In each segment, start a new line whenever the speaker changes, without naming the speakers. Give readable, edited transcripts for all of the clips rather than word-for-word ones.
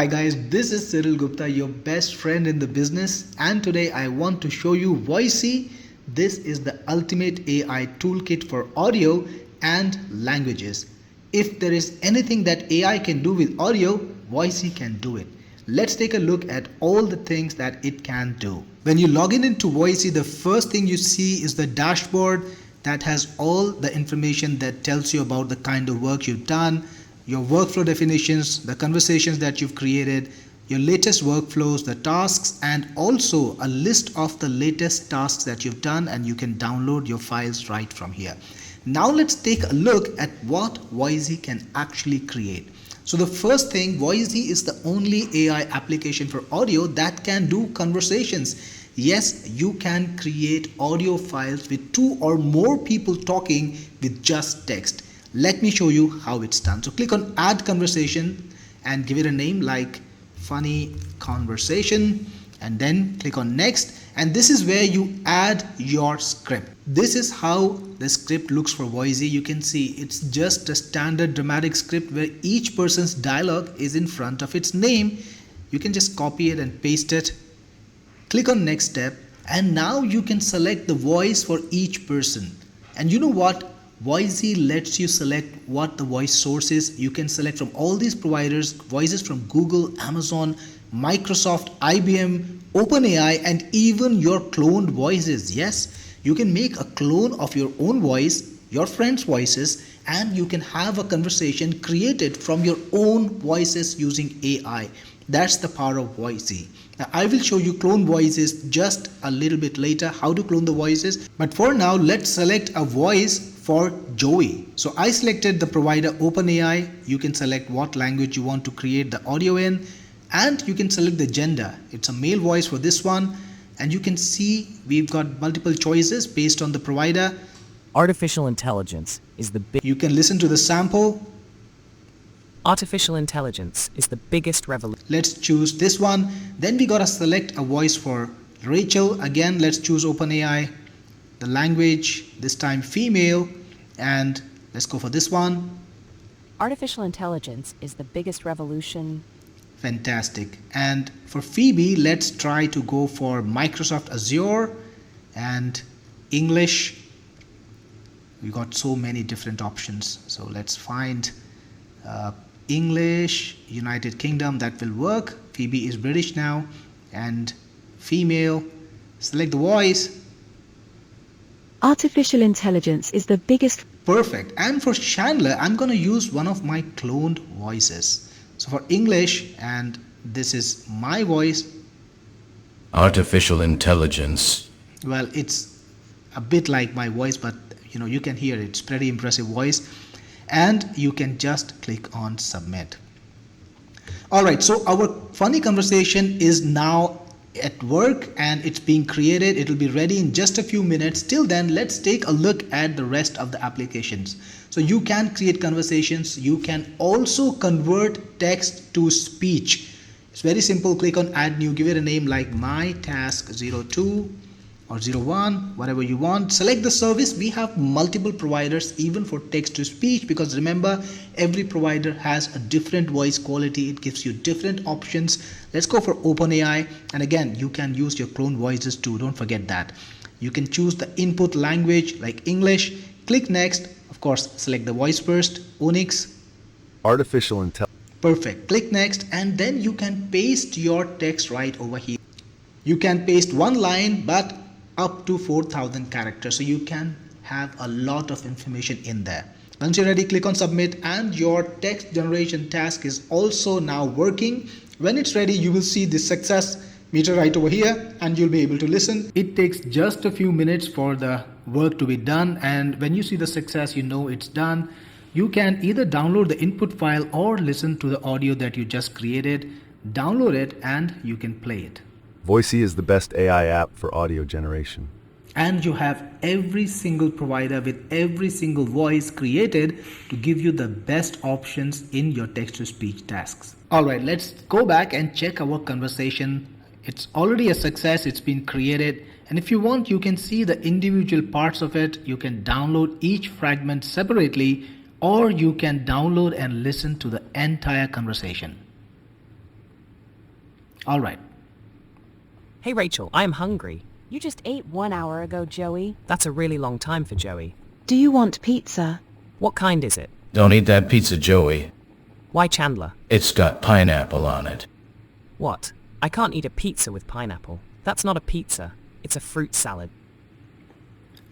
Hi guys, this is Cyril Gupta, your best friend in the business, and today I want to show you Voisi. This is the ultimate AI toolkit for audio and languages. If there is anything that AI can do with audio, Voisi can do it. Let's take a look at all the things that it can do. When you log in into Voisi, the first thing you see is the dashboard that has all the information that tells you about the kind of work you've done, your workflow definitions, the conversations that you've created, your latest workflows, the tasks, and also a list of the latest tasks that you've done, and you can download your files right from here. Now let's take a look at what Voisi can actually create. So the first thing, Voisi is the only AI application for audio that can do conversations. Yes, you can create audio files with 2 or more people talking with just text. Let me show you how it's done. So click on add conversation and give it a name like funny conversation, and then click on next, and this is where you add your script. This is how the script looks for Voisi. You can see it's just a standard dramatic script where each person's dialogue is in front of its name. You can just copy it and paste it. Click on next step, and now you can select the voice for each person. And you know what? Voisi lets you select what the voice source is. You can select from all these providers, voices from Google, Amazon, Microsoft, IBM, OpenAI, and even your cloned voices. Yes, you can make a clone of your own voice, your friends' voices, and you can have a conversation created from your own voices using AI. That's the power of Voisi. Now, I will show you clone voices just a little bit later, how to clone the voices. But for now, let's select a voice for Joey. So I selected the provider OpenAI. You can select what language you want to create the audio in, and you can select the gender. It's a male voice for this one, and you can see we've got multiple choices based on the provider.
Artificial intelligence is the
You can listen to the sample.
Artificial intelligence is the biggest revolution.
Let's choose this one. Then we gotta select a voice for Rachel. Again, let's choose OpenAI. The language, this time female, and let's go for this one.
Artificial intelligence is the biggest revolution.
Fantastic. And for Phoebe, let's try to go for Microsoft Azure and English. We got so many different options. So let's find English, United Kingdom, that will work. Phoebe is British now, and female. Select the voice.
Artificial intelligence is the biggest.
Perfect. And for Chandler, I'm going to use one of my cloned voices. So for English, and this is my voice.
Artificial intelligence.
Well, it's a bit like my voice, but you can hear it. It's pretty impressive voice. And you can just click on submit. All right, so our funny conversation is now at work and it's being created. It will be ready in just a few minutes. Till then, let's take a look at the rest of the applications. So you can create conversations. You can also convert text to speech. It's very simple. Click on add new, give it a name like my task 02 or 01, whatever you want. Select the service. We have multiple providers even for text to speech, because remember, every provider has a different voice quality. It gives you different options. Let's go for OpenAI, and again, you can use your clone voices too, don't forget that. You can choose the input language like English. Click next. Of course, select the voice first. Onyx.
Artificial intelligence.
Perfect. Click next, and then you can paste your text right over here. You can paste one line, but up to 4,000 characters, so you can have a lot of information in there. Once you're ready, click on submit, and your text generation task is also now working. When it's ready, you will see the success meter right over here, and you'll be able to listen. It takes just a few minutes for the work to be done, and when you see the success, you know it's done. You can either download the input file or listen to the audio that you just created. Download it and you can play it.
Voisi is the best AI app for audio generation.
And you have every single provider with every single voice created to give you the best options in your text-to-speech tasks. Alright, let's go back and check our conversation. It's already a success. It's been created. And if you want, you can see the individual parts of it. You can download each fragment separately, or you can download and listen to the entire conversation. All right.
Hey Rachel, I am hungry.
You just ate 1 hour ago, Joey.
That's a really long time for Joey.
Do you want pizza?
What kind is it?
Don't eat that pizza, Joey.
Why Chandler?
It's got pineapple on it.
What? I can't eat a pizza with pineapple. That's not a pizza. It's a fruit salad.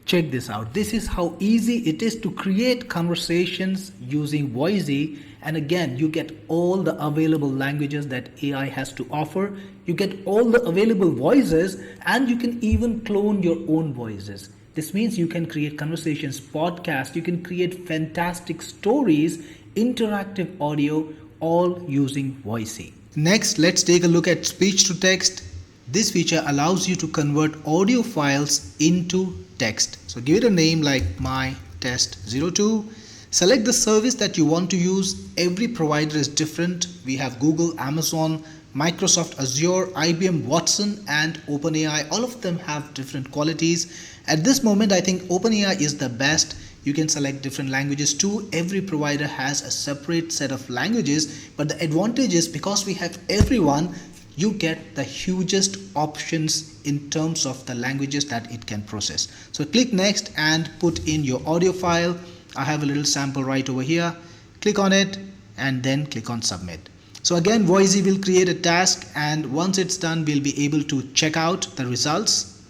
Check this out. This is how easy it is to create conversations using Voisi. And again, you get all the available languages that AI has to offer. You get all the available voices, and you can even clone your own voices. This means you can create conversations, podcasts, you can create fantastic stories, interactive audio, all using Voisi. Next, let's take a look at speech to text. This feature allows you to convert audio files into text. So give it a name like My Test 02. Select the service that you want to use. Every provider is different. We have Google, Amazon, Microsoft Azure, IBM Watson, and OpenAI. All of them have different qualities. At this moment, I think OpenAI is the best. You can select different languages too. Every provider has a separate set of languages, but the advantage is because we have everyone, you get the hugest options in terms of the languages that it can process. So click next and put in your audio file. I have a little sample right over here. Click on it and then click on submit. So again, Voisi will create a task, and once it's done, we'll be able to check out the results.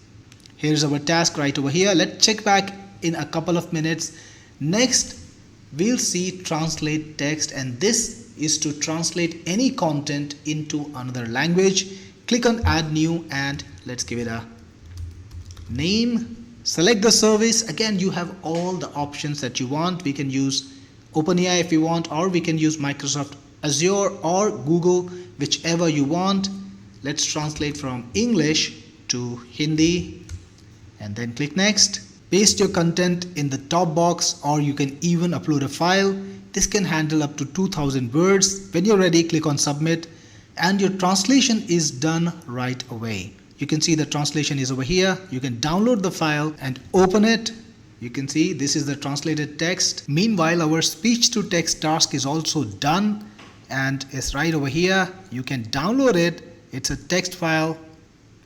Here's our task right over here. Let's check back in a couple of minutes. Next, we'll see translate text, and this is to translate any content into another language. Click on add new and let's give it a name. Select the service. Again, you have all the options that you want. We can use OpenAI if you want, or we can use Microsoft Azure or Google, whichever you want. Let's translate from English to Hindi and then click next. Paste your content in the top box, or you can even upload a file. This can handle up to 2000 words. When you're ready, click on submit and your translation is done right away. You can see the translation is over here. You can download the file and open it. You can see this is the translated text. Meanwhile, our speech to text task is also done and it's right over here. You can download it. It's a text file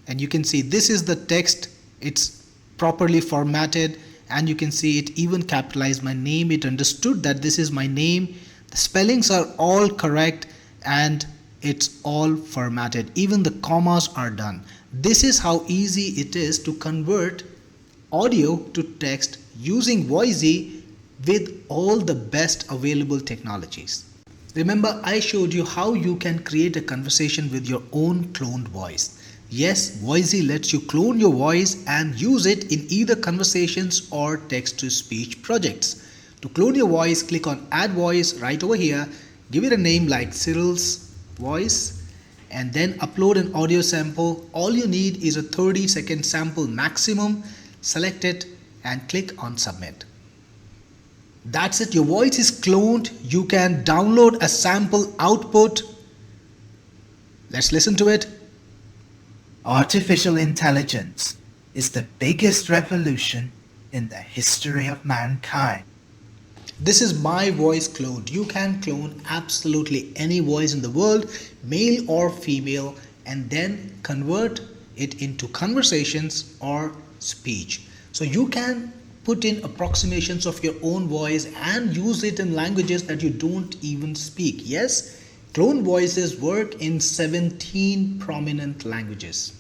and you can see this is the text. It's properly formatted and you can see it even capitalized my name. It understood that this is my name. The spellings are all correct and it's all formatted. Even the commas are done. This is how easy it is to convert audio to text using Voisi with all the best available technologies. Remember, I showed you how you can create a conversation with your own cloned voice. Yes, Voisi lets you clone your voice and use it in either conversations or text-to-speech projects. To clone your voice, click on Add Voice right over here. Give it a name like Cyril's Voice and then upload an audio sample. All you need is a 30-second sample maximum. Select it and click on Submit. That's it. Your voice is cloned. You can download a sample output. Let's listen to it.
Artificial intelligence is the biggest revolution in the history of mankind.
This is my voice cloned. You can clone absolutely any voice in the world, male or female, and then convert it into conversations or speech. So you can put in approximations of your own voice and use it in languages that you don't even speak. Yes, clone voices work in 17 prominent languages.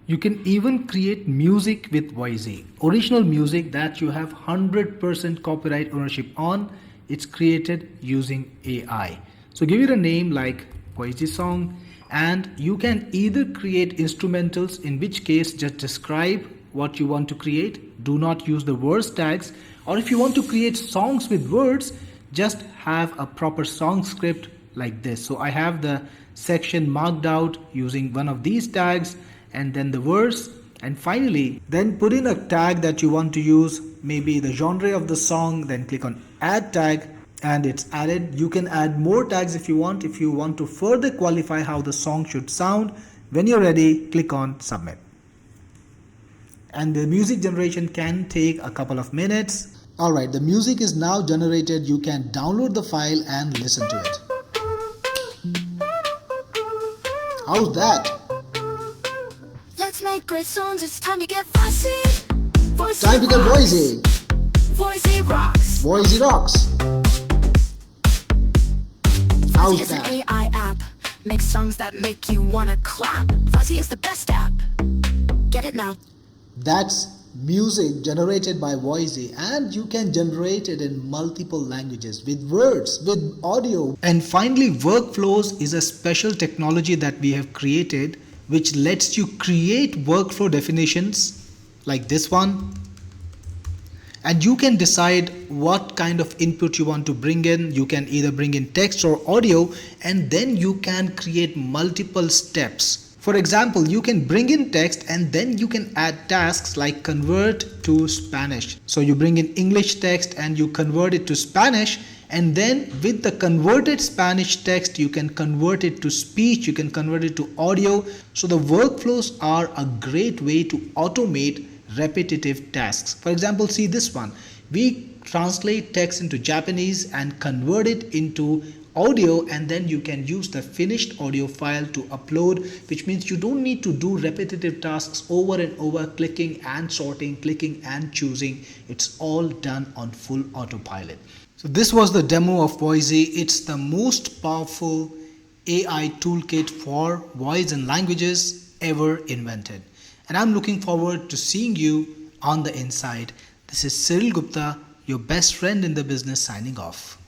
You can even create music with Voisi. Original music that you have 100% copyright ownership on. It's created using AI. So give it a name like Voisi song, and you can either create instrumentals, in which case just describe what you want to create. Do not use the words tags. Or if you want to create songs with words, just have a proper song script like this. So I have the section marked out using one of these tags and then the verse, and finally then put in a tag that you want to use, maybe the genre of the song, then click on add tag and it's added. You can add more tags if you want to further qualify how the song should sound. When you're ready, click on submit. And the music generation can take a couple of minutes. Alright, the music is now generated. You can download the file and listen to it. How's that?
Let's make great songs, it's time to get Voisi. Voisi
Time to get
rocks.
Voisi.
Voisi rocks.
Voisi rocks.
Voisi
How's
is an
that?
AI app. Makes songs that make you wanna clap. Voisi is the best app. Get it now.
That's music generated by Voisi, and you can generate it in multiple languages with words, with audio. And finally, workflows is a special technology that we have created which lets you create workflow definitions like this one, and you can decide what kind of input you want to bring in. You can either bring in text or audio, and then you can create multiple steps. For example, you can bring in text and then you can add tasks like convert to Spanish. So you bring in English text and you convert it to Spanish, and then with the converted Spanish text you can convert it to speech, you can convert it to audio. So the workflows are a great way to automate repetitive tasks. For example, see this one. We translate text into Japanese and convert it into audio, and then you can use the finished audio file to upload, which means you don't need to do repetitive tasks over and over, clicking and sorting, clicking and choosing. It's all done on full autopilot. So this was the demo of Voisi. It's the most powerful AI toolkit for voice and languages ever invented. And I'm looking forward to seeing you on the inside. This is Cyril Gupta, your best friend in the business, signing off.